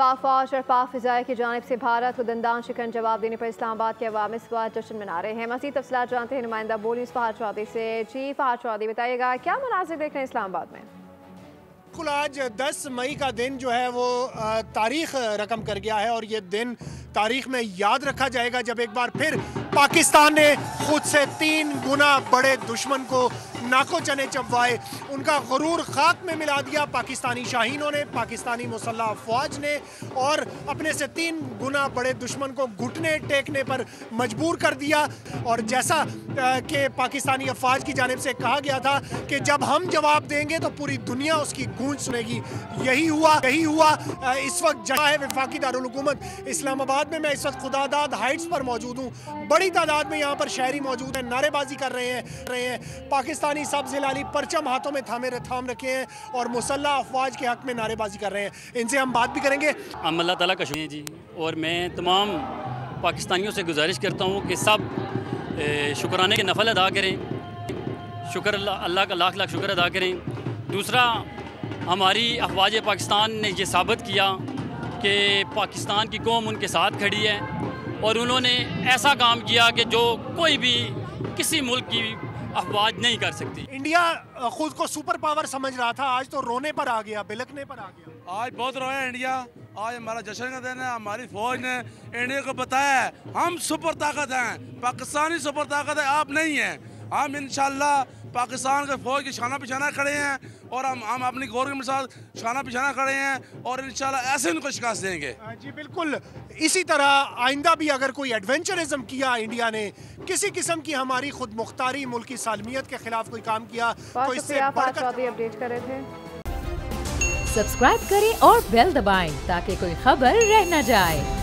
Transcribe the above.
पाक फौज और पाक फ़िज़ाई की जानिब से भारत को दंदान शिकन जवाब देने पर इस्लामाबाद के अवाम इस बार जश्न मना रहे हैं। मज़ीद तफ़सीलात जानते हैं नुमाइंदा बोली फहद चौधरी से। जी फहद चौधरी, बताइएगा क्या मनाज़िर देख रहे हैं इस्लामाबाद में? बिल्कुल, आज 10 मई का दिन जो है वो तारीख रकम कर गया है और ये दिन तारीख में याद रखा जाएगा जब एक बार फिर पाकिस्तान ने खुद से 3 गुना बड़े दुश्मन को नाको चने चबवाए, उनका गुरूर खाक में मिला दिया पाकिस्तानी शाहीनों ने, पाकिस्तानी मुसल्लह फ़ौज ने, और अपने से 3 गुना बड़े दुश्मन को घुटने टेकने पर मजबूर कर दिया। और जैसा कि पाकिस्तानी अफवाज की जानिब से कहा गया था कि जब हम जवाब देंगे तो पूरी दुनिया उसकी गूंज सुनेगी, यही हुआ। इस वक्त जगह है वफाकी दारुल हुकूमत इस्लामाबाद में। मैं इस वक्त खुदादाद हाइट्स पर मौजूद हूँ। बड़ी तादाद में यहाँ पर शहरी मौजूद हैं, नारेबाजी कर रहे हैं। पाकिस्तानी सब्ज़ हिलाली परचम हाथों में थाम रखे हैं और मुसल्लह अफवाज के हक में नारेबाजी कर रहे हैं। इनसे हम बात भी करेंगे। हम अल्लाह ताला का शुक्रिया जी, और मैं तमाम पाकिस्तानियों से गुजारिश करता हूँ कि सब शुक्राने के नफल अदा करें, शुक्र अल्लाह का लाख लाख शुक्र अदा करें। दूसरा, हमारी अफवाज पाकिस्तान ने ये साबित किया कि पाकिस्तान की कौम उनके साथ खड़ी है और उन्होंने ऐसा काम किया कि जो कोई भी किसी मुल्क की अफवाज नहीं कर सकती। इंडिया खुद को सुपर पावर समझ रहा था, आज तो रोने पर आ गया, बिलकने पर आ गया। आज बहुत रोया इंडिया। आज हमारा जश्न का दिन है। हमारी फौज ने इंडिया को बताया है हम सुपर ताकत हैं, पाकिस्तानी सुपर ताकत है, आप नहीं हैं। हम इंशाल्लाह पाकिस्तान के फौज के शाना पिछाना खड़े हैं और हम अपनी गवर्नमेंट के साथ शाना पिछाना खड़े हैं और इंशाल्लाह ऐसे उनको शिकस्त देंगे। जी बिल्कुल, इसी तरह आइंदा भी अगर कोई एडवेंचरिज्म किया इंडिया ने, किसी किस्म की हमारी खुद मुख्तारी मुल्क की सालमियत के खिलाफ कोई काम किया तो इससे अपडेट कर रहे थे। सब्सक्राइब करें और बेल दबाएं ताकि कोई खबर रह न जाए।